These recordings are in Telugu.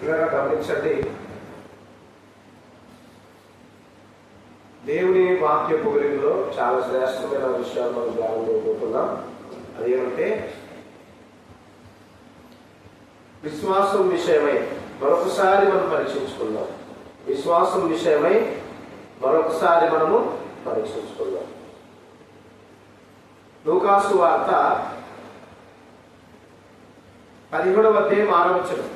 ఇక్కడ గమనించండి, దేవుని వాక్యపు వెలుగులో చాలా శ్రేష్టమైన విషయాలు మనం ధ్యానం చేయబోతున్నాం. అదేమంటే విశ్వాసం విషయమై మరొకసారి మనం పరీక్షించుకుందాం. విశ్వాసం విషయమై మరొకసారి మనము పరీక్షించుకుందాం. లూకాసు వార్త 17వ అధ్యాయం 6వ వచనం.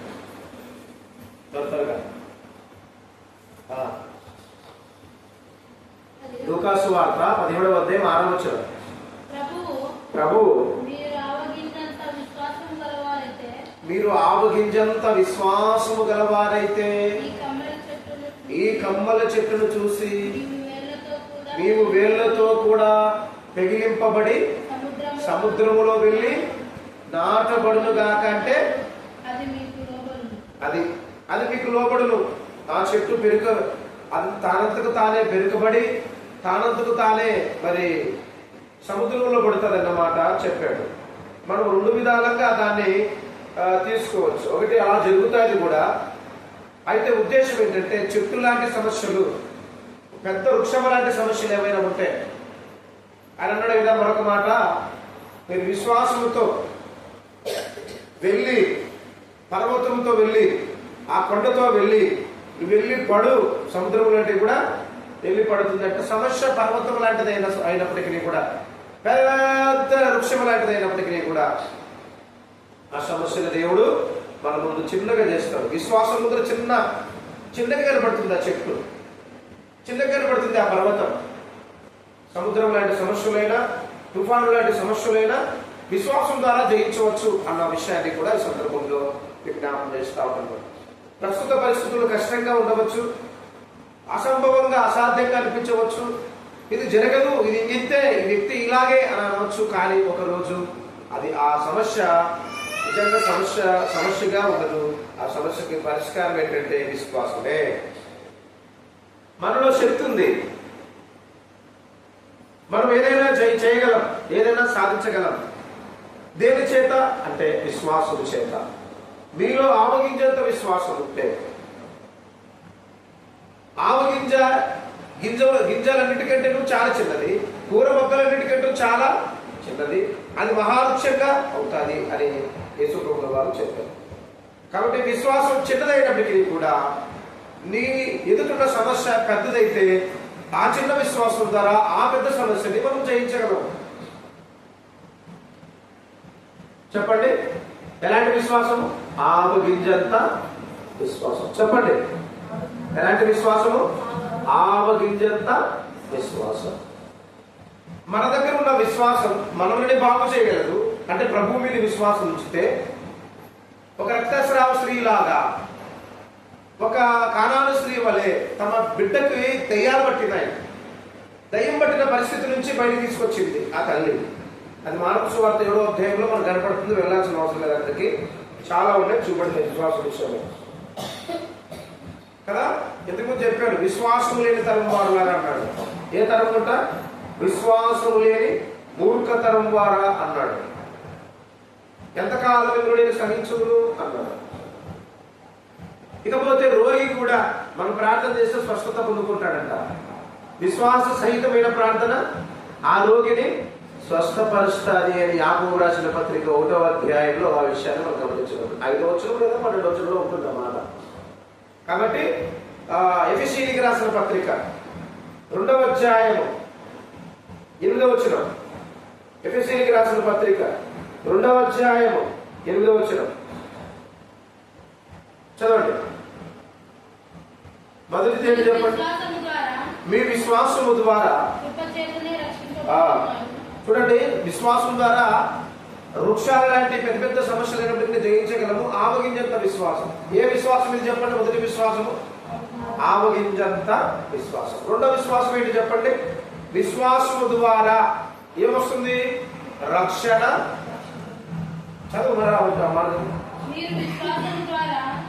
లూకాసు వార్త 17వ అధ్యాయం 6వ వచనం. ప్రభువు మీరు ఆవగింజంత విశ్వాసము గలవారైతే ఈ కమ్మల చెట్టును చూసి నీవు వేళ్లతో కూడా పెగిలింపబడి సముద్రములో వెళ్ళి నాటబడును గాక అంటే అది మీకు లోబడును. ఆ చెట్టు తానంతకు తానే పెరుకబడి తానంతకు తానే మరి సముద్రంలో పడుతుంది అన్నమాట చెప్పాడు. మనం 2 విధాలుగా దాన్ని తీసుకోవచ్చు. ఒకటి అలా జరుగుతుంది కూడా. అయితే ఉద్దేశం ఏంటంటే చెట్టు లాంటి సమస్యలు, పెద్ద వృక్షం లాంటి సమస్యలు ఏమైనా ఉంటే ఆయన అన్నాడు కదా మరొక మాట, మీరు విశ్వాసంతో వెళ్ళి పర్వతంతో వెళ్ళి ఆ కొండతో వెళ్ళి పడు సముద్రం లాంటివి కూడా వెళ్ళి పడుతుందంటే సమస్య పర్వతం లాంటిది అయినప్పటికీ కూడా, పెద్ద వృక్షం లాంటిది అయినప్పటికీ కూడా ఆ సమస్యను దేవుడు మన ముందు చిన్నగా చేస్తాడు. విశ్వాసం ముందు చిన్నగా కనబడుతుంది ఆ చెట్టు, చిన్నగా కనబడుతుంది ఆ పర్వతం. సముద్రం లాంటి సమస్యలైనా తుఫాను లాంటి సమస్యలైనా విశ్వాసం ద్వారా జయించవచ్చు అన్న విషయాన్ని కూడా ఈ సందర్భంలో విజ్ఞాపనం చేస్తూ ఉంటాను. ప్రస్తుత పరిస్థితులు కష్టంగా ఉండవచ్చు, అసంభవంగా అసాధ్యంగా అనిపించవచ్చు, ఇది జరగదు, ఇది ఇంతే, ఈ వ్యక్తి ఇలాగే అని అనవచ్చు. కానీ ఒకరోజు అది ఆ సమస్య నిజంగా సమస్యగా ఉండదు. ఆ సమస్యకి పరిష్కారం ఏంటంటే విశ్వాసమే. మనలో శక్తి ఉంది, మనం ఏదైనా చేయగలం, ఏదైనా సాధించగలం. దేని చేత అంటే విశ్వాసం చేత. మీలో ఆవగింజంత విశ్వాసం ఉంటే, గింజలన్నిటికంటే చాలా చిన్నది, కూర మొక్కలన్నిటికంటే చాలా చిన్నది, అది మహావృక్షంగా అవుతుంది అని యేసుప్రభుల వారు చెప్పారు. కాబట్టి విశ్వాసం చిన్నదైనప్పటికీ కూడా నీ ఎదుటిన్న సమస్య పెద్దదైతే ఆ చిన్న విశ్వాసం ద్వారా ఆ పెద్ద సమస్యని మనం జయించగలం. చెప్పండి, ఎలాంటి విశ్వాసము? ఆవగింజంత విశ్వాసం. చెప్పండి, ఎలాంటి విశ్వాసము? ఆవగింజంత విశ్వాసం. మన దగ్గర ఉన్న విశ్వాసం మనల్ని బాగు చేయగలదు. అంటే ప్రభు మీద విశ్వాసం ఉంచితే ఒక రక్తస్రావ స్త్రీలాగా, ఒక కానాను స్త్రీ వలె తమ బిడ్డకి దయ్యాలు పట్టినాయి. దయ్యం పట్టిన పరిస్థితి నుంచి బయటకు తీసుకొచ్చింది ఆ తల్లి. అది మార్కు సువార్త 7వ అధ్యాయంలో మనకు కనపడుతుంది. వెళ్ళాల్సిన అవసరం లేదు, అందరికీ చాలా ఉన్నాయి చూపండి విశ్వాసం విషయంలో కదా. ఇంతకుముందు చెప్పాడు విశ్వాసం లేని తరం వారులాగా అన్నాడు. ఏ తరం ఉంట? విశ్వాసం లేని మూర్ఖ తరం వారా అన్నాడు. ఎంతకాలం ఇంద్రుడిని సహించును అన్నాడు. ఇకపోతే రోగి కూడా మనం ప్రార్థన చేస్తే స్వస్థత పొందుకుంటాడంట. విశ్వాస సహితమైన ప్రార్థన ఆ రోగిని స్వస్థపరుస్తుంది అని యాకోబు రాసిన పత్రిక 1వ అధ్యాయంలో ఆ విషయాన్ని మనం గమనించగలం. 5వ వచనం లేదా 12వ వచనంలో ఉంటుంది అన్నమాట. కాబట్టి ఎఫెసీయులకు రాసిన పత్రిక 2వ అధ్యాయము 8వ వచనం. ఎఫెసీయులకు రాసిన పత్రిక 2వ అధ్యాయము 8వ వచనం చదవండి. మొదటిది ఏంటి చెప్పండి? మీ విశ్వాసము ద్వారా. చూడండి, విశ్వాసం ద్వారా వృక్షాల లాంటి పెద్ద పెద్ద సమస్యలు అయినప్పటికీ జయించగలము. ఆవగింజంత విశ్వాసం. ఏ విశ్వాసం ఇది చెప్పండి? మొదటి విశ్వాసము ఆవగింజంత విశ్వాసం. రెండో విశ్వాసం ఏంటి చెప్పండి? విశ్వాసము ద్వారా ఏమొస్తుంది? రక్షణ. చదువు మరి.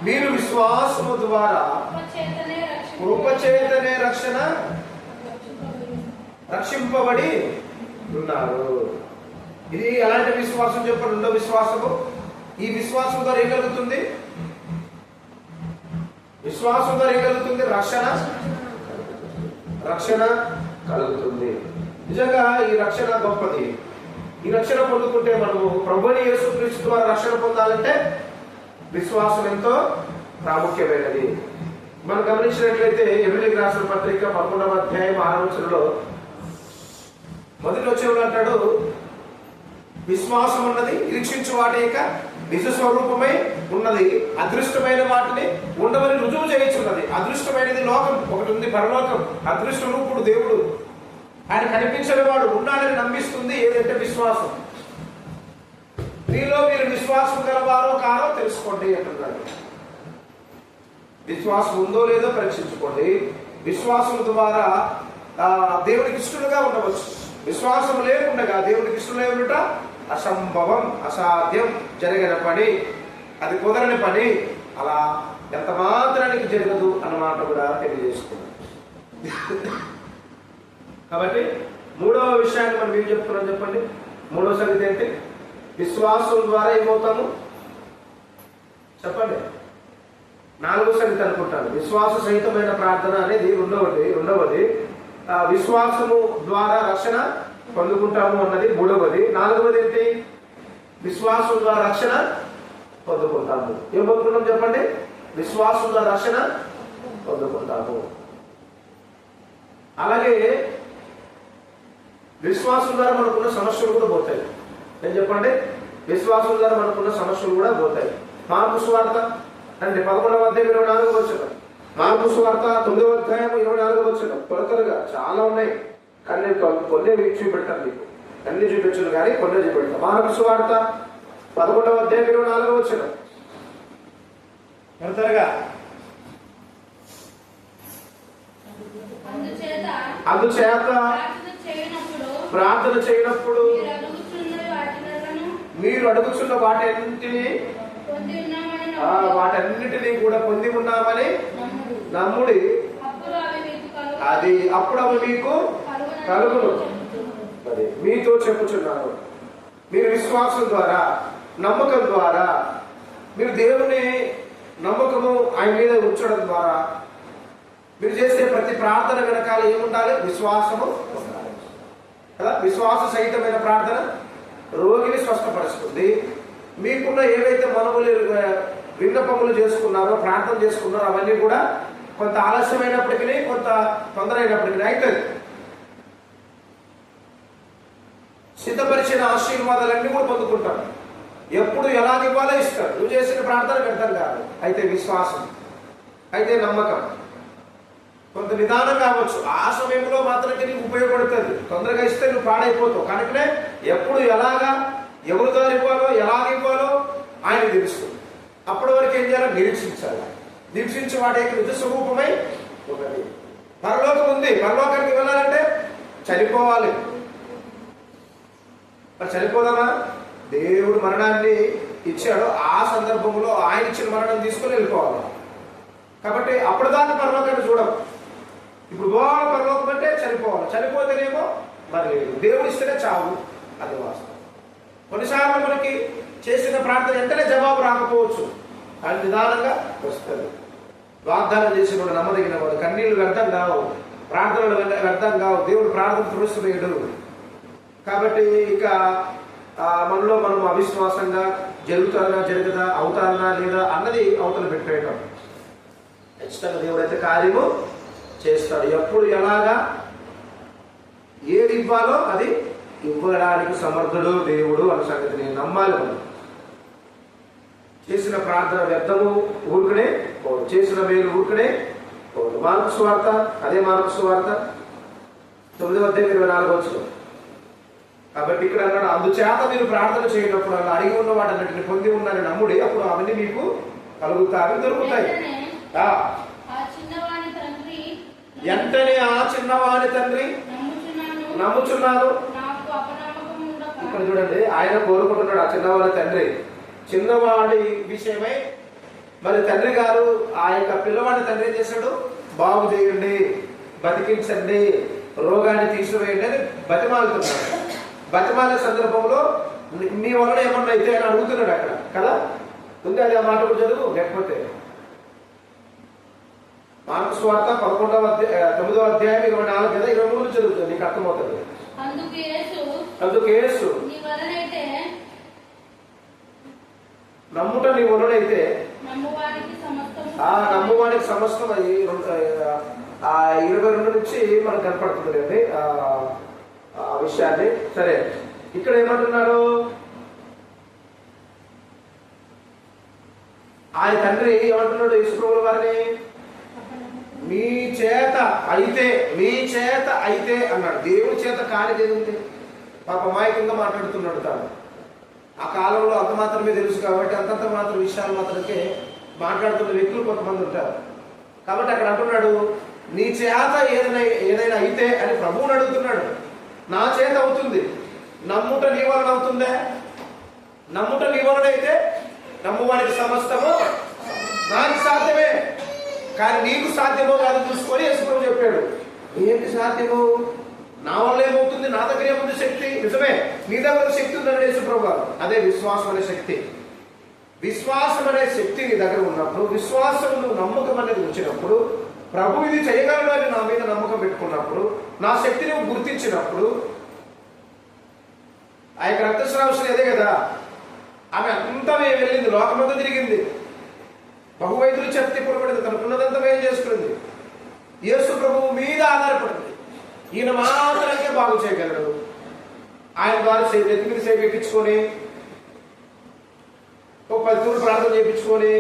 మీరు విశ్వాసము ద్వారా కృపచేతనే రక్షింపబడి ఉన్నారు. ఇది ఎలాంటి విశ్వాసం చెప్పండి? రెండో విశ్వాసము. ఈ విశ్వాసం ద్వారా ఏం కలుగుతుంది? విశ్వాసం ద్వారా ఏం కలుగుతుంది? రక్షణ కలుగుతుంది. నిజంగా ఈ రక్షణ గొప్పది. ఈ రక్షణ పొందుకుంటే మనము ప్రభువుని యేసుక్రీస్తు ద్వారా రక్షణ పొందాలంటే విశ్వాసం ఎంతో ప్రాముఖ్యమైనది. మనం గమనించినట్లయితే ఎబ్రీయులకు రాసిన పత్రిక 11వ అధ్యాయం 6వ వచనంలో మొదటి వచనంలో అంటాడు, విశ్వాసం ఉన్నది నిరీక్షించు వాటి యొక్క నిజ స్వరూపమై ఉన్నది, అదృష్టమైన వాటిని ఉండవని రుజువు చేయించున్నది. అదృష్టమైనది లోకం ఒకటి ఉంది, పరలోకం. అదృష్ట రూపుడు దేవుడు, ఆయన కనిపించని వాడు ఉన్నాడని నమ్మిస్తుంది ఏదంటే విశ్వాసం. మీలో మీరు విశ్వాసం గలవారో కారో తెలుసుకోండి అంటున్నాడు. విశ్వాసం ఉందో లేదో పరీక్షించుకోండి. విశ్వాసం ద్వారా దేవునికి ఇష్టలుగా ఉండవచ్చు. విశ్వాసం లేకుండా దేవునికి ఇష్టలే ఉండుట అసంభవం, అసాధ్యం, జరగని పని, అది కుదరని పని. అలా ఎంత మాత్రానికి జరగదు అన్నమాట కూడా తెలియజేసుకున్నాం. కాబట్టి మూడవ విషయాన్ని మనం ఏం చెప్తున్నాం చెప్పండి. మూడవ సంగతి ఏంటి? విశ్వాసం ద్వారా ఏమవుతాము చెప్పండి. నాలుగో సంగతి అనుకుంటాను, విశ్వాస సహితమైన ప్రార్థన అనేది రెండవది. విశ్వాసము ద్వారా రక్షణ పొందుకుంటాము అన్నది మూడవది. నాలుగవది ఏంటి? విశ్వాసం ద్వారా రక్షణ పొందుకుంటాము. ఏం పొందుకుంటాం చెప్పండి? విశ్వాసం ద్వారా రక్షణ పొందుకుంటాము. అలాగే విశ్వాసం ద్వారా మనకున్న సమస్యలు కూడా పోతాయి. ఏం చెప్పండి? విశ్వాసం ద్వారా మనకున్న సమస్యలు కూడా పోతాయి. మార్కు సువార్త అంటే 11వ అధ్యాయం 24వ వచనం. మార్కు సువార్త 9వ అధ్యాయం 24వ వచనం. త్వరగా చాలా ఉన్నాయి, కానీ కొన్ని చూపెడతాను మీకు. అన్ని చూపించను కానీ కొన్ని చూపెడతాను. మార్కు సువార్త 11వ అధ్యాయం 24వ వచనం. త్వరగా. అందుచేత ప్రార్థన చేయనప్పుడు మీరు అడుగుచున్న వాటన్నిటినీ కూడా పొంది ఉన్నామని నమ్ముడి, అప్పుడు అవి మీకు కలుగును. అది మీతో చెప్పుచున్నాను. మీరు విశ్వాసం ద్వారా, నమ్మకం ద్వారా, మీరు దేవుని నమ్మకము ఆయన మీద ఉంచడం ద్వారా మీరు చేసే ప్రతి ప్రార్థన వెనకాల ఏముండాలి? విశ్వాసము ఉండాలి కదా. విశ్వాస సహితమైన ప్రార్థన రోగిని స్వస్థపరుస్తుంది. మీకున్న ఏవైతే మనములు విన్నపములు చేసుకున్నారో, ప్రార్థన చేసుకున్నారో అవన్నీ కూడా కొంత ఆలస్యమైనప్పటికీ, కొంత తొందర అయినప్పటికీ అవుతుంది. సిద్ధపరిచిన ఆశీర్వాదాలన్నీ కూడా పొందుకుంటాం. ఎప్పుడు ఎలా ఇవ్వాలో ఇస్తాడు. నువ్వు చేసిన ప్రార్థన వ్యర్థం కాదు. అయితే విశ్వాసం, అయితే నమ్మకం. కొంత నిదానం కావచ్చు, ఆ సమయంలో మాత్రమే నీకు ఉపయోగపడుతుంది. తొందరగా ఇస్తే నువ్వు పాడైపోతావు. కనుకనే ఎప్పుడు ఎలాగా, ఎవరి ద్వారా ఇవ్వాలో, ఎలాగ ఇవ్వాలో ఆయన తెలుస్తుంది. అప్పటి వరకు ఏం చేయాలి? నిరీక్షించాలి. నిరీక్షించి వాటి యొక్క నిజ స్వరూపమై ఒకటి. పరలోకం ఉంది. పరలోకానికి వెళ్ళాలంటే చనిపోవాలి. మరి చనిపోదామా? దేవుడు మరణాన్ని ఇచ్చాడు. ఆ సందర్భంలో ఆయన ఇచ్చిన మరణం తీసుకుని వెళ్ళిపోవాలి. కాబట్టి అప్పటిదాకా పరలోకాన్ని చూడం. ఇప్పుడు పోవాలి పరలోకం అంటే చనిపోవాలి. చనిపోతేనేమో మరి దేవుడు ఇస్తేనే చావు. అది వాస్తవం. కొన్నిసార్లు మనకి చేసిన ప్రార్థన వెంటనే జవాబు రాకపోవచ్చు, కానీ నిదానంగా వస్తుంది. వాగ్దానం చేసి కూడా నమ్మదగిన వాడు. కన్నీళ్లు వ్యర్థం కావు, ప్రార్థనలు వ్యర్థం కావు. దేవుడు ప్రార్థన తురుస్తులేడు. కాబట్టి ఇక మనలో మనం అవిశ్వాసంగా జరుగుతానా, జరగదా, అవుతానా లేదా అన్నది అవతల పెట్టేయటం. ఖచ్చితంగా దేవుడు అయితే కార్యము చేస్తాడు. ఎప్పుడు ఎలాగా ఏది ఇవ్వాలో అది ఇవ్వడానికి సమర్థుడు దేవుడు అన్న సంగతిని నమ్మాలి. మనం చేసిన ప్రార్థన వ్యర్థము ఊరుకునే పోదు, చేసిన మేలు ఊరుకునే పోదు. మార్కు సువార్త, అదే మార్కు సువార్త 9వ అధ్యాయం 24వ వచనం. కాబట్టి ఇక్కడ అన్నాడు, అందుచేత మీరు ప్రార్థన చేయనప్పుడు అలా అడిగి ఉన్న వాటన్నిటిని పొంది ఉన్నారని నమ్ముడి, అప్పుడు అవన్నీ మీకు కలుగుతాయి, దొరుకుతాయి. వెంటనే ఆ చిన్నవాని తండ్రి నమ్ముచున్నాను. ఇక్కడ చూడండి, ఆయన కోరుకుంటున్నాడు ఆ చిన్నవాడి తండ్రి. చిన్నవాడి విషయమై మరి తండ్రి గారు ఆ యొక్క పిల్లవాడి తండ్రి ఏం చేశాడు? బాగు చేయండి, బతికించండి, రోగాన్ని తీసివేయండి అని బతిమాలుతున్నాడు. బతిమాలే సందర్భంలో మీ వలన ఏమన్నా అయితే అని అడుగుతున్నాడు అక్కడ కదా. ఉంది అది ఆ మాట కూడా చదువు. లేకపోతే మార్కు సువార్త 9వ అధ్యాయం 24 కదా, 23 చదువుతుంది, నీకు అర్థమవుతుంది. అందుకు యేసు నమ్ముట నీ వలనైతే నమ్మువానికి సమస్తం 22 నుంచి మనకు కనపడుతుంది అండి ఆ విషయాన్ని. సరే, ఇక్కడ ఏమంటున్నారు, ఆయన తండ్రి ఏమంటున్నాడు యేసుప్రభుల వారిని, మీ చేత అయితే అన్నాడు. దేవుడి చేత కానిది ఉంది. పాప అమాయకంగా మాట్లాడుతున్నాడు తాను. ఆ కాలంలో అంత మాత్రమే తెలుసు కాబట్టి అంతంత మాత్రం విషయాలు మాత్రమే మాట్లాడుతున్న వ్యక్తులు కొంతమంది ఉంటారు. కాబట్టి అక్కడ అంటున్నాడు, నీ చేత ఏదైనా అయితే అని ప్రభువుని అడుగుతున్నాడు. నా చేత అవుతుంది, నమ్ముట నీ వలన అవుతుందే. నమ్ముట నీ వలన అయితే నమ్మువానికి సమస్తము నాకు సాధ్యమే, కానీ నీకు సాధ్యమో కాదు చూసుకొని యేసుప్రభు చెప్పాడు. ఏంటి సాధ్యము? నా వల్ల ఏమవుతుంది? నా దగ్గర ఏముంది శక్తి? నిజమే, నీ దగ్గర శక్తి ఉందండి యేసుప్రభు. అదే విశ్వాసం అనే శక్తి. విశ్వాసం అనే శక్తి నీ దగ్గర ఉన్నప్పుడు, విశ్వాసం నమ్మకం అనేది వచ్చినప్పుడు, ప్రభు ఇది చేయగలడు అని నా మీద నమ్మకం పెట్టుకున్నప్పుడు, నా శక్తి నువ్వు గుర్తించినప్పుడు, ఆ యొక్క రక్తస్రావం అదే కదా, ఆమె అంతా వెళ్ళింది, లోకమంతా తిరిగింది, బహువైద్యులు చెప్తే పొరపడింది, తనకున్నదంతా ఏం చేసుకుంది, యేసు ప్రభువు మీద ఆధారపడింది. ఈయన మాత్రమే బాగు చేయగలడు. ఆయన ద్వారా నెత్తి మీద సేవ ఎక్కించుకొని, ఒక 10 తూర్లు ప్రార్థన చేయించుకొని,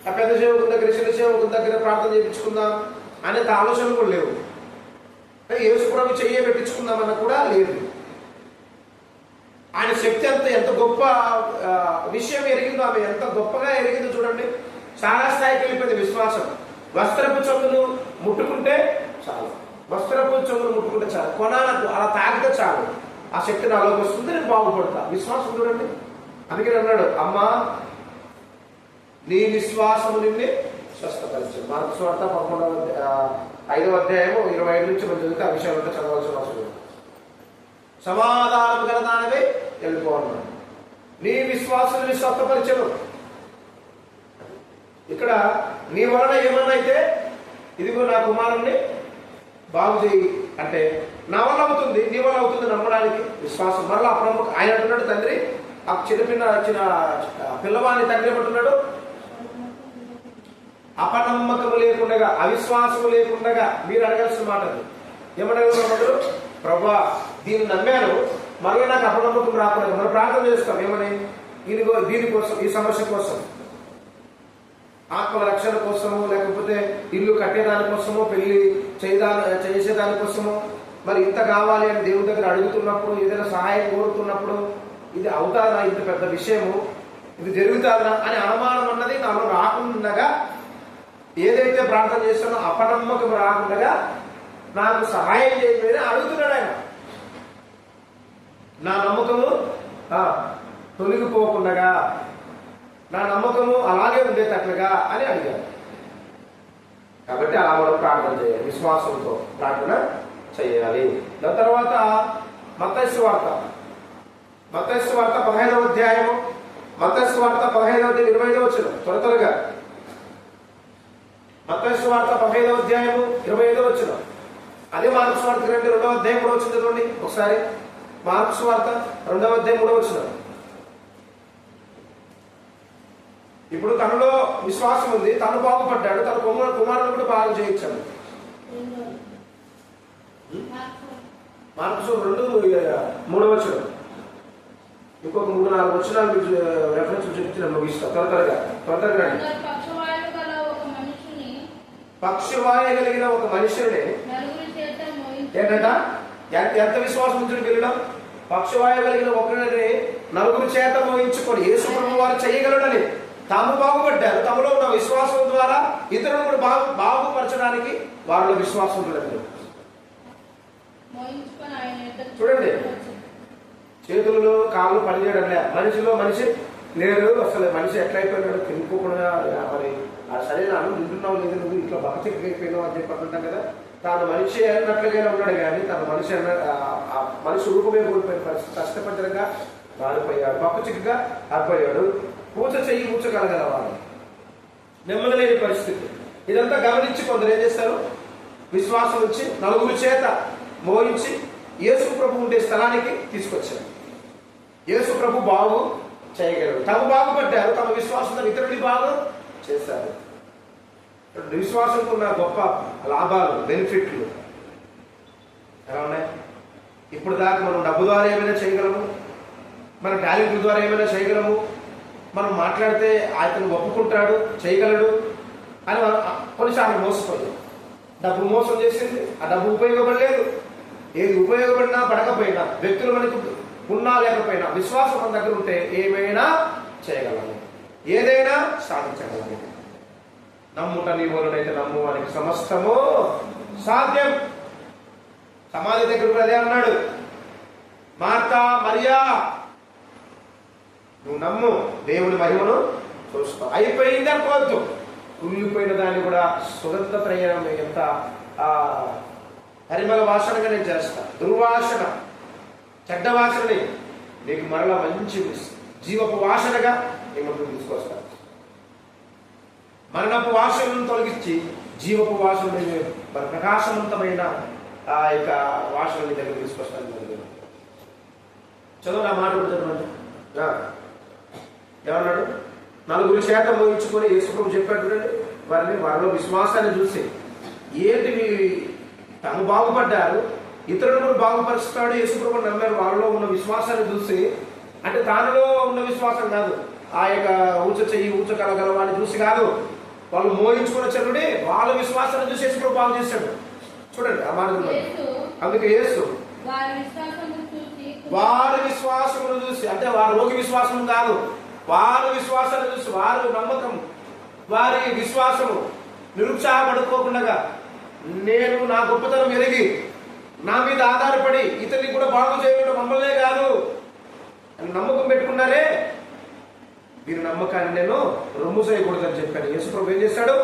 ఆ పెద్ద సేవకుల దగ్గర చిన్న సేవకుల దగ్గర ప్రార్థన చేయించుకుందాం అనేది ఆలోచనలు కూడా లేవు. యేసు ప్రభు చెయ్యి పెట్టించుకుందామన్న కూడా లేదు. ఆయన శక్తి ఎంత గొప్ప విషయం ఎరిగిందో, ఆమె ఎంత గొప్పగా ఎరిగిందో చూడండి. చాలా స్థాయికి వెళ్ళిపోయింది విశ్వాసం. వస్త్రపు చెంగును ముట్టుకుంటే చాలు, వస్త్రపు చెంగును ముట్టుకుంటే చాలు, కొనాలకు అలా తాగితే చాలు, ఆ శక్తి నాలోకి వస్తుంది, నేను బాగుపడతా. విశ్వాసం చూడండి. అందుకని అన్నాడు, అమ్మా నీ విశ్వాసము నిన్ను స్వస్థపరిచే. మార్కు సువార్త 5వ అధ్యాయము 25 నుంచి మనం చదివితే ఆ విషయాలంతా చదవాల్సిన అవసరం లేదు. సమాధానం గలదానవే వెళ్ళిపోవడం. నీ విశ్వాసం స్వస్థపరిచను. ఇక్కడ నీ వలన ఏమన్నా అయితే, ఇదిగో నా కుమారుణ్ణి బాగు చేయి అంటే నా వల్ల అవుతుంది, నీ వల్ల అవుతుంది నమ్మడానికి విశ్వాసం. మరలా అప్పుడు ఆయన అంటున్నాడు, తండ్రి ఆ చిన్న పిల్లవాడిని తండ్రి ఏమంటున్నాడు, అపనమ్మకము లేకుండా, అవిశ్వాసము లేకుండా మీరు అడగాల్సిన మాట అది. ఏమడగలరు? ప్రభా దీన్ని నమ్మాను, మరలా నాకు అపనమ్మకం రాకూడదు. మనం ప్రార్థన చేస్తాం ఏమని, దీనికోసం, ఈ సమస్య కోసం, ఆత్మ రక్షణ కోసము, లేకపోతే ఇల్లు కట్టేదానికోసమో, పెళ్లి చేసేదానికోసమో, మరి ఇంత కావాలి అని దేవుడి దగ్గర అడుగుతున్నప్పుడు, ఏదైనా సహాయం కోరుతున్నప్పుడు, ఇది అవుతాదా, ఇంత పెద్ద విషయము, ఇది జరుగుతాదా అని అనుమానం అన్నది నాలో రాకుండా, ఏదైతే ప్రార్థన చేస్తానో అపనమ్మకం రాకుండా నాకు సహాయం చేయమని అడుగుతున్నాడు ఆయన. నా నమ్మకము తొలగిపోకుండా, నా నమ్మకము అలాగే ఉండేటట్లుగా అని అడిగారు. కాబట్టి అలా మనం ప్రార్థన చేయాలి, విశ్వాసంతో ప్రార్థన చేయాలి. దాని తర్వాత మత్తయి సువార్త 15వ అధ్యాయము, మత్తయి సువార్త 15వ అధ్యాయం 25వ వచనం, త్వరగా మత్తయి సువార్త 15వ అధ్యాయము 25వ వచనం. అదే మార్కు సువార్త 2వ అధ్యాయం 3వ వచనం చదవండి ఒకసారి. మార్కు సువార్త 2వ అధ్యాయం 3వ వచనం. ఇప్పుడు తనలో విశ్వాసం ఉంది, తను బాగుపడ్డాడు, తన కుమారుడు కూడా బాగు చేయించాడు. మార్కు 2:3వ వచనం. ఇంకొక 3-4 వచనాలు మీకు రెఫరెన్స్ చూపించి నేను ముగిస్తాను. త్వరగా పక్షవాయు కలిగిన ఒక మనుషుని ఏంటంట, ఎంత విశ్వాసం ఉంచుడు వెళ్ళడం, పక్షవాయు కలిగిన ఒకరిని 9 చేత మోయించుకొని యేసు ప్రభువు వారు చేయగలడని తాము బాగుపడ్డారు. తమలో ఉన్న విశ్వాసం ద్వారా ఇతరులను కూడా బాగుపరచడానికి వారిలో విశ్వాసం ఉండదు. చూడండి, చేతులలో కాళ్ళు పనిచేయడం లే, మనిషిలో మనిషి లేడు. అసలు మనిషి ఎట్లయిపోయినాడు తినుకోకుండా, మరి సరైన అన్నం తింటున్నావు లేదు, నువ్వు ఇట్లా బక్కచెక్కైపోయినావు అని చెప్పి అంటాం కదా. తాను మనిషి అన్నట్లుగానే ఉన్నాడు, కానీ తన మనిషి రూపమే కోల్పోయిన పరిస్థితి, కష్టపడ్డంగా మారిపోయాడు, బక్కచిక్కగా అయిపోయాడు. పూచ చెయ్యి పూచగలగలవాడు, నెమ్మది లేని పరిస్థితి. ఇదంతా గమనించి కొందరు ఏం చేస్తారు, విశ్వాసం వచ్చి నలుగురు చేత మోయించి యేసు ప్రభు ఉండే స్థలానికి తీసుకొచ్చారు. యేసు ప్రభు బాగు చేయగలరు. తమ బాగుపడ్డారు, తమ విశ్వాసంతో ఇతరుని బాగు చేశారు. విశ్వాసంతో ఉన్న గొప్ప లాభాలు, బెనిఫిట్లు ఎలా ఉన్నాయి? ఇప్పుడు దాకా మనం డబ్బు ద్వారా ఏమైనా చేయగలము, మన టాలెంట్ ద్వారా ఏమైనా చేయగలము, మనం మాట్లాడితే అతను ఒప్పుకుంటాడు, చేయగలడు అని మనం కొన్నిసార్లు మోసపోయాం. డబ్బు మోసం చేసింది, ఆ డబ్బు ఉపయోగపడలేదు. ఏది ఉపయోగపడినా పడకపోయినా, వ్యక్తులు మనకు ఉన్నా లేకపోయినా, విశ్వాసం మన దగ్గర ఉంటే ఏమైనా చేయగలము, ఏదైనా సాధించగలము. నమ్ముట నీ వలనైతే నమ్ము వానికి సమస్తము సాధ్యం. సమాధి దగ్గర అదే అన్నాడు, మార్తా మరియా నువ్వు నమ్ము, దేవుని మహిమను చూస్తావు. అయిపోయింది అనుకోవద్దు, కుళ్ళిపోయిన దాన్ని కూడా సుగంధ ప్రయాణం ఎంత పరిమళ వాసనగా నేను చేస్తా. దుర్వాసన, చెడ్డ వాసనని నీకు మరలా మంచి జీవపు వాసనగా నేను తీసుకొస్తా. మరణపు వాసనను తొలగించి జీవపు వాసన మన ప్రకాశవంతమైన ఆ యొక్క వాసనని దగ్గర తీసుకొస్తాను. చదువు నా మాట చదవండి. ఏమన్నాడు? నలుగురు చేత మోయించుకొని యేసుప్రభు చెప్పాడు వారిలో విశ్వాసాన్ని చూసి ఏంటి తను బాగుపడ్డారు, ఇతరులను కూడా బాగుపరుస్తాడు యేసుప్రభు నమ్మారు. వాళ్ళలో ఉన్న విశ్వాసాన్ని చూసి, అంటే తానులో ఉన్న విశ్వాసం కాదు, ఆ యొక్క ఊచ చెయ్యి ఊచ కలగల వాడిని చూసి కాదు, వాళ్ళు మోయించుకున్న చెల్లుడి వాళ్ళ విశ్వాసాన్ని చూసి యేసుప్రభు బాగు చేశాడు. చూడండి ఆ మాట. అందుకే యేసు వారి విశ్వాసమును చూసి, అంటే వారి రోగి విశ్వాసం కాదు, వారి విశ్వాసాన్ని చూసి, వారి నమ్మకం, వారి విశ్వాసము నిరుత్సాహపడుకోకుండా నేను నా గొప్పతనం ఎరిగి నా మీద ఆధారపడి ఇతన్ని కూడా బాగు చేయడం మమ్మల్నే కాదు అని నమ్మకం పెట్టుకున్నారే, వీరి నమ్మకాన్ని నేను రొమ్ము చేయకూడదని చెప్పాను. యేసుప్రభు ఏం చేశాడు?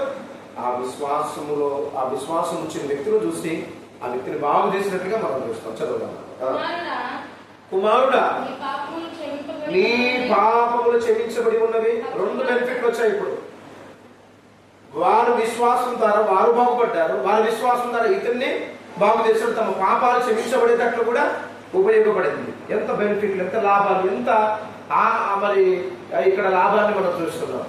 ఆ విశ్వాసం వచ్చిన వ్యక్తిని చూసి ఆ వ్యక్తిని బాగు చేసినట్టుగా మనం చూస్తాం. చదువుదాం. కుమారుడా నీ పాపములు క్షమించబడి ఉన్నవి. రెండు బెనిఫిట్లు వచ్చాయి ఇప్పుడు. వారు విశ్వాసం ద్వారా వారు బాగుపడ్డారు, వారి విశ్వాసం ద్వారా ఇతన్ని బాగు చేశాడు. తమ పాపాలు క్షమించబడేటట్లు కూడా ఉపయోగపడింది. ఎంత బెనిఫిట్లు, ఎంత లాభాలు, ఎంత మరి ఇక్కడ లాభాన్ని మనం చూస్తున్నాం.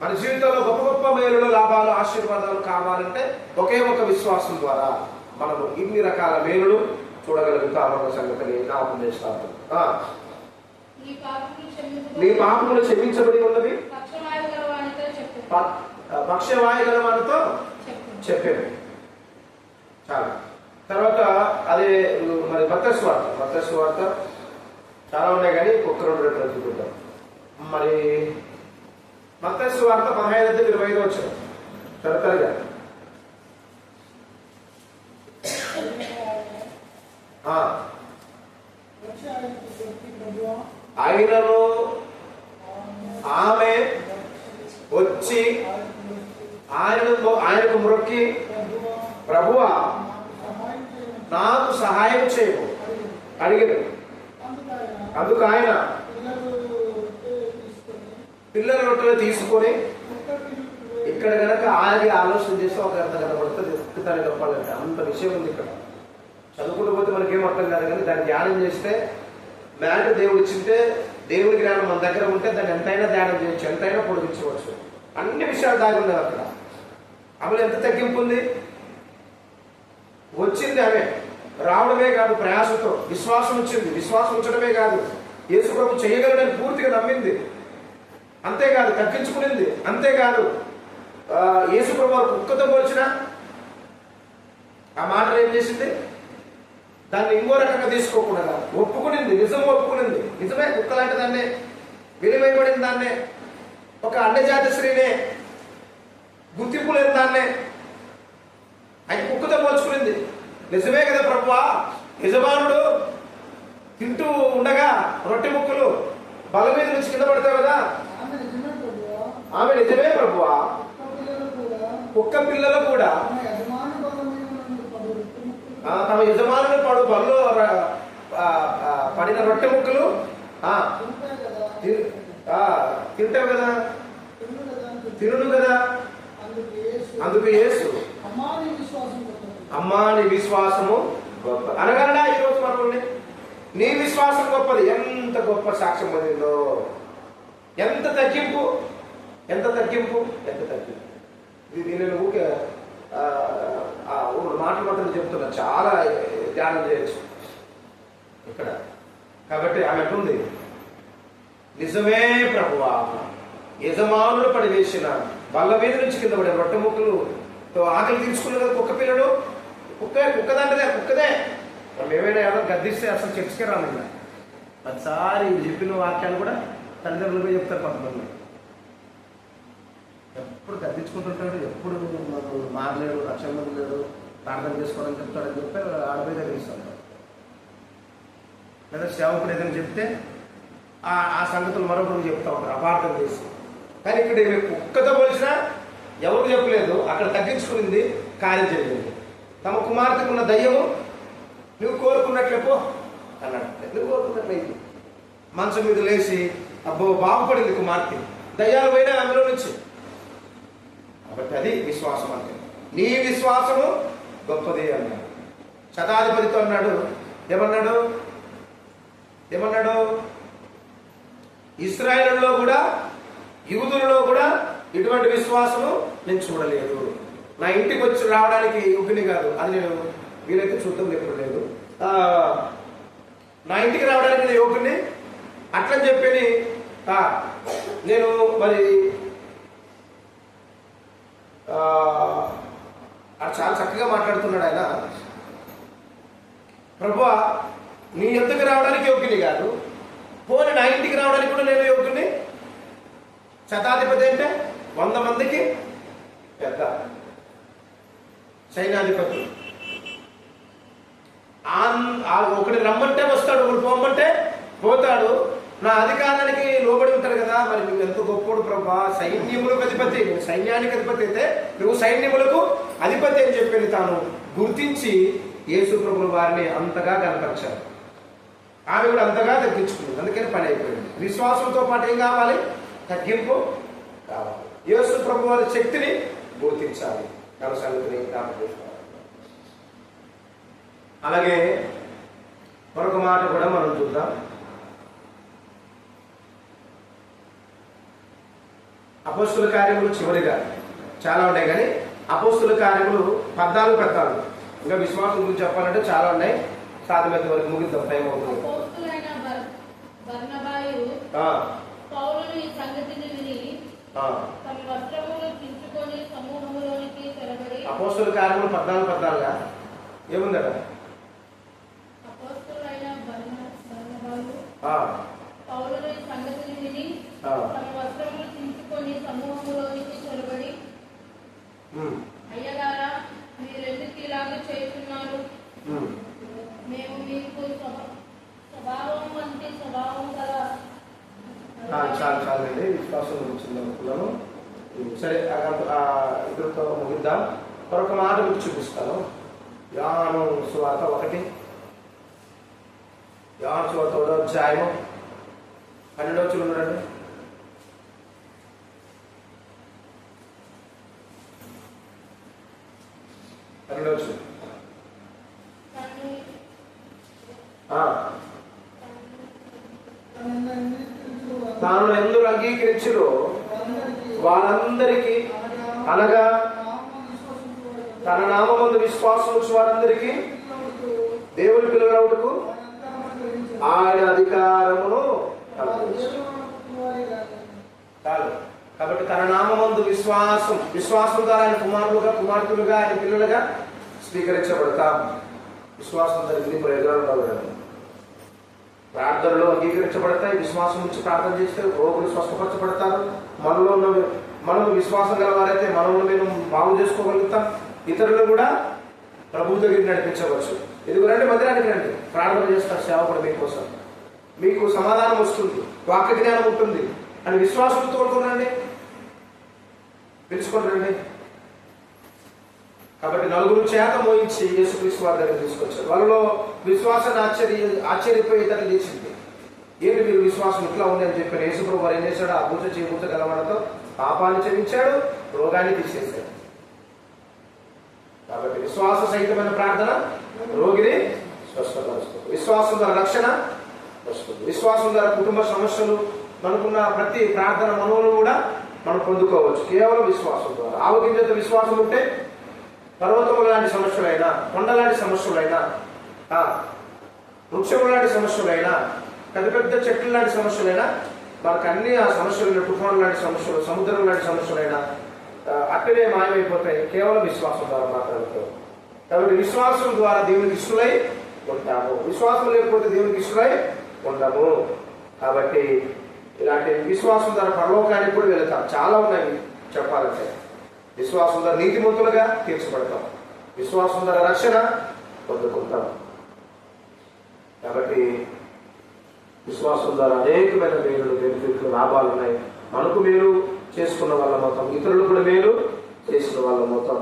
మన జీవితంలో గొప్ప గొప్ప మేలులు, లాభాలు, ఆశీర్వాదాలు కావాలంటే ఒకే ఒక విశ్వాసం ద్వారా మనము ఇన్ని రకాల మేలులు చూడగలుగుతామన్న సంగతిని జ్ఞాపకం చేస్తాము. నీ పాపములు క్షమించబడి ఉన్నవి పక్షవాయు గల వానితో చెప్పాడు. చాలా తర్వాత అదే మరి మత్తయి సువార్త చాలా ఉన్నాయి కానీ ఒక్క రెండు చూద్దాం. మరి మత్తయి సువార్త 15-25 వచ్చారు త్వరగా. ఆయనను ఆమె వచ్చి ఆయనకు మొక్కి, ప్రభువా నాకు సహాయం చేయము అడిగాడు. అందుకు ఆయన పిల్లల రొట్టెలు తీసుకొని, ఇక్కడ కనుక ఆగి ఆలోచన చేస్తే ఒక అర్థం కనబడుతుంది. చెప్తాను చెప్పాలంటే అంత విషయం ఉంది ఇక్కడ. చదువుకుంటూ పోతే మనకేం అర్థం కాదు, కానీ దాన్ని ధ్యానం చేస్తే మ్యాటర్ దేవుడు ఇచ్చింటే, దేవుడి జ్ఞానం మన దగ్గర ఉంటే దాన్ని ఎంతైనా ధ్యానం చేయొచ్చు, ఎంతైనా పొడిగించవచ్చు. అన్ని విషయాలు దాగి ఉన్నాయి అక్కడ. ఆమెలో ఎంత తగ్గింపు ఉంది. వచ్చింది ఆమె రావడమే కాదు, ప్రయాసంతో విశ్వాసం వచ్చింది. విశ్వాసం ఉంచడమే కాదు, యేసుప్రభు చేయగలడని పూర్తిగా నమ్మింది. అంతేకాదు తగ్గించుకునింది. అంతేకాదు యేసుప్రభు వారు కుక్కతో పోల్చిన ఆ మాటలు ఏం చేసింది, దాన్ని ఇంకో రకంగా తీసుకోకుండా ఒప్పుకునింది. నిజం ఒప్పుకునింది. నిజమే, కుక్క లాంటి దాన్నే, విలువైబడిన దాన్నే, ఒక అన్యజాతి స్త్రీనే, గుర్తింపు లేని దాన్నే ఆయన కుక్కతో పోల్చుకునింది. నిజమే కదా ప్రభువా, యజమానుడు తింటూ ఉండగా రొట్టె ముక్కలు బల మీద నుంచి కింద పడతావు కదా, ఆమె నిజమే ప్రభువా, కుక్క పిల్లలు కూడా తమ యజమానులు బల్లో పడిన రొట్టె ముక్కలు తింటావు కదా, తినుడు కదా అందుకు యేసు అమ్మా నీ విశ్వాసము గొప్ప అనగలడా ఈరోజు మనల్ని నీ విశ్వాసం గొప్పది. ఎంత గొప్ప సాక్ష్యం పొందిందో, ఎంత తగ్గింపు, ఎంత తగ్గింపు, ఎంత తగ్గింపు. ఇది నేను ఊకే మాటలు మాత్రం చెప్తున్నా, చాలా ధ్యానం చేయొచ్చు ఇక్కడ. కాబట్టి ఆమె అంటుంది, నిజమే ప్రభువా, యజమానులు పడివేసిన బల్ల మీద నుంచి కింద పడే రొట్టె ముక్కలు ఆకలి తీసుకున్న కదా కుక్క పిల్లడు, కుక్కదంటే కుక్కదే. మనం ఏమైనా ఎవరో గద్దిస్తే అసలు చర్చకే రాను. ప్రతిసారి చెప్పిన వాక్యాలు కూడా తల్లిదండ్రులు చెప్తారు కొంతమంది. ఎప్పుడు గద్దించుకుంటుంటాడు, ఎప్పుడు మారలేడు, రక్షణ లేడు, ప్రార్థన చేసుకోవాలని చెప్తాడని చెప్పి ఆడపై దగ్గరిస్తాడు. లేదా సేవకుడు ఏదైనా చెప్తే ఆ సంగతులు మరొకరు చెప్తా ఉంటారు అపార్థం చేసి. కానీ ఇక్కడ కుక్కతో పోల్చినా ఎవరు చెప్పలేదు, అక్కడ తగ్గించుకునింది, కార్యం జరిగింది. తమ కుమార్తెకున్న దయ్యము నువ్వు కోరుకున్నట్లే పో అన్నాడు. నువ్వు కోరుకున్నట్లయింది. మంచం మీద లేచి అబ్బో బాగుపడింది కుమార్తె, దయ్యాలు పోయినా అందులో నుంచి. కాబట్టి అది విశ్వాసం అంటే. నీ విశ్వాసము గొప్పది అన్నాడు. శతాధిపతితో అన్నాడు, ఏమన్నాడు? ఇశ్రాయేలులో కూడా యూదులలో కూడా ఇటువంటి విశ్వాసము నేను చూడలేదు. నా ఇంటికి వచ్చి రావడానికి యోగ్యుని కాదు, అది నేను వీలైతే చూద్దాం, ఎప్పుడు లేదు. నా ఇంటికి రావడానికి నేను యోగ్యుని అట్లని చెప్పి నేను మరి చాలా చక్కగా మాట్లాడుతున్నాడు ఆయన. ప్రభువా, నీ ఎందుకు రావడానికి యోగ్యుని కాదు, పోనీ నా ఇంటికి రావడానికి కూడా నేను యోగ్యుని. శతాధిపతి అంటే 100 మందికి పెద్ద సైన్యాధిపతి. ఒకటి రమ్మంటే వస్తాడు, ఒకటి పోమంటే పోతాడు. నా అధికారానికి లోబడి ఉంటారు కదా. మరి నువ్వు ఎంత గొప్పోడు ప్రభా, సైన్యములకు అధిపతి, నువ్వు సైన్యానికి అధిపతి అయితే నువ్వు సైన్యములకు అధిపతి అని చెప్పి తాను గుర్తించి యేసు ప్రభువు వారిని అంతగా కనపరిచారు. ఆమె కూడా అంతగా తగ్గించుకుంది. అందుకని పని అయిపోయింది. విశ్వాసంతో పాటు ఏం కావాలి? తగ్గింపు కావాలి. యేసు ప్రభు వారి శక్తిని గుర్తించాలి. తన సంగతిని జ్ఞాపకం. అలాగే మరొక మాట కూడా మనం చూద్దాం. అపోస్తుల కార్యములు చివరిగా చాలా ఉన్నాయి, కానీ అపోస్తుల కార్యములు 14 ఇంకా విశ్వాసం గురించి చెప్పాలంటే చాలా ఉన్నాయి. సాధ్యమైనంత వరకు ముగిద్దాం, టైం అవుతుంది. అపోస్తుల కార్యములు 14 ఏముందట? అయ్యగారా, మీరెందుకు ఇలాగ చేస్తున్నారు? మేము మీకు స్వభావం వంటి స్వభావం కదా. చాలండి, విశ్వాసం గురించి. సరే, ఇద్దరితో ముగిద్దాం. మరొక మాట మీకు చూపిస్తాను. యోహాను సువార్త 1, యోహాను సువార్త 1వ అధ్యాయము 12వ వచనం ఉన్నాడండి. తాను ఎందుకు అంగీకరించులో వారందరికీ, అనగా తన నామమందు విశ్వాసం వారందరికీ దేవుని పిల్లలకు ఆయన అధికారమును చాలు. కాబట్టి తన నామమందు విశ్వాసం ద్వారా ఆయన కుమార్తెలుగా ఆయన పిల్లలుగా స్వీకరించబడతాం. విశ్వాసం జరిగింది ప్రయోజనాలు ప్రార్థనలో అంగీకరించబడతాయి. విశ్వాసం నుంచి ప్రార్థన చేస్తే రోగులు స్వస్థపరచబడతారు. మనము విశ్వాసం గలవారైతే మనల్ని మేము బాగు చేసుకోగలుగుతాం. ఇతరులను కూడా ప్రభువు దగ్గరికి నడిపించవచ్చు. ఇదిగో రండి, మందిరానికి రండి, ప్రార్థన చేస్తారు సేవకుడు మీకోసం, మీకు సమాధానం వస్తుంది, వాక్య జ్ఞానం ఉంటుంది అని విశ్వాసంతో తోడుకునండి, పిలుచుకోండి. కాబట్టి 4 చేత మోయించి యేసుక్రీస్తు వారి దగ్గర తీసుకొచ్చారు. వాళ్ళలో విశ్వాసాన్ని ఆశ్చర్యపోయి ఇతరులు చేసింది. ఏంటి మీరు విశ్వాసం ఇట్లా ఉంది అని చెప్పారు. యేసుప్రభు వారు ఏం చేశాడు? ఆ పూజ చేయబూత గలవాడతో పాపాన్ని క్షమించాడు, రోగాన్ని తీసేశాడు. కాబట్టి విశ్వాస సహితమైన ప్రార్థన రోగిని స్వస్థపరుస్తుంది. విశ్వాసం ద్వారా రక్షణ వస్తుంది. విశ్వాసం ద్వారా కుటుంబ సమస్యలు, మనకున్న ప్రతి ప్రార్థన మనవులు కూడా మనం పొందుకోవచ్చు కేవలం విశ్వాసం ద్వారా. ఆవగింజత విశ్వాసం ఉంటే పర్వతముల లాంటి సమస్యలైనా, కొండ లాంటి సమస్యలైనా, వృక్షముల లాంటి సమస్యలైనా, పెద్ద పెద్ద చెట్ల లాంటి సమస్యలైనా, మనకు అన్ని ఆ సమస్యలు, తుఫాను లాంటి సమస్యలు, సముద్రం లాంటి సమస్యలైనా అక్కడే మాయమైపోతాయి కేవలం విశ్వాసం ద్వారా మాత్రమే. కాబట్టి విశ్వాసం ద్వారా దేవునికి ఇష్టలై ఉంటాము. విశ్వాసం లేకపోతే దేవునికి ఇష్టలై ఉండము. కాబట్టి ఇలాంటి విశ్వాసం ద్వారా పరలోకానికి కూడా వెళతాం. చాలా ఉన్నాయి చెప్పాలంటే. విశ్వాసం ద్వారా నీతిమంతులుగా తీర్చబడతాం. విశ్వాసం ద్వారా రక్షణ పొందుకుంటాం. కాబట్టి విశ్వాసం ద్వారా అనేకమైన మేలు, బెనిఫిట్లు, లాభాలు ఉన్నాయి. మనకు మేలు చేసుకున్న వాళ్ళ మొత్తం, ఇతరులకు కూడా మేలు చేసిన వాళ్ళ మొత్తం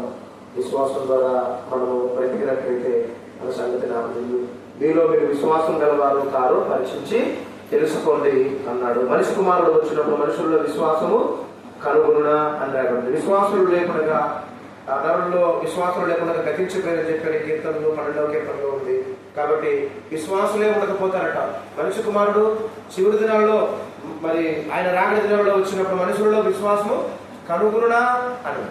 విశ్వాసం ద్వారా మనము బ్రతికినట్లయితే మన సంగతి నాకు తెలియదు. మీలో మీరు విశ్వాసం గలవారు కారు పరీక్షించి తెలుసుకోండి అన్నాడు. మనిషి కుమారుడు వచ్చినప్పుడు మనుషుల్లో విశ్వాసము కనుగొనునా అని రాబడింది. విశ్వాసులు లేకుండా, నరుల్లో విశ్వాసులు లేకుండా గతించిపోయిన చెప్పిన కీర్తనలు 12వ కీర్తనలో ఉంది. కాబట్టి విశ్వాసులే ఉండకపోతారట. మనిషి కుమారుడు చివరి దినాల్లో, మరి ఆయన రాగడి దినాల్లో వచ్చినప్పుడు మనుషులలో విశ్వాసము కనుగొనునా అని.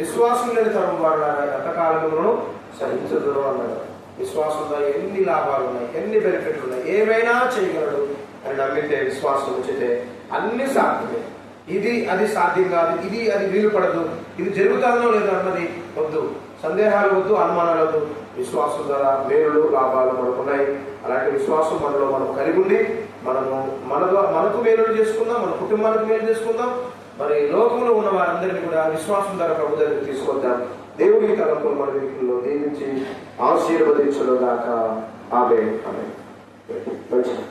విశ్వాసం లేని తరం వారు ఎంతకాలములను సహించదురు అన్నాడు. విశ్వాసంలో ఎన్ని లాభాలు ఉన్నాయి, ఎన్ని బెనిఫిట్లు ఉన్నాయి, ఏమైనా చేయగలడు అని నమ్మితే, విశ్వాసం ఉంచితే అన్ని సాధ్యమే. ఇది అది సాధ్యం కాదు, ఇది అది వీలు పడదు, ఇది జరుగుతుందో లేదో అన్నది వద్దు, సందేహాలు వద్దు, అనుమానాలు వద్దు. విశ్వాసం ద్వారా మేలులు, లాభాలు మనకున్నాయి. అలాంటి విశ్వాసం మనలో మనం కలిగి ఉండి మనకు మేలులు చేసుకుందాం, మన కుటుంబానికి మేలు చేసుకుందాం. మరి లోకంలో ఉన్న వారందరినీ కూడా విశ్వాసం ద్వారా ప్రభు దగ్గరికి తీసుకొద్దాం. దేవుని తలంపులు మన వీటిలో దీవించి ఆశీర్వదించును గాక. ఆమేన్. ఆమేన్. మంచిది.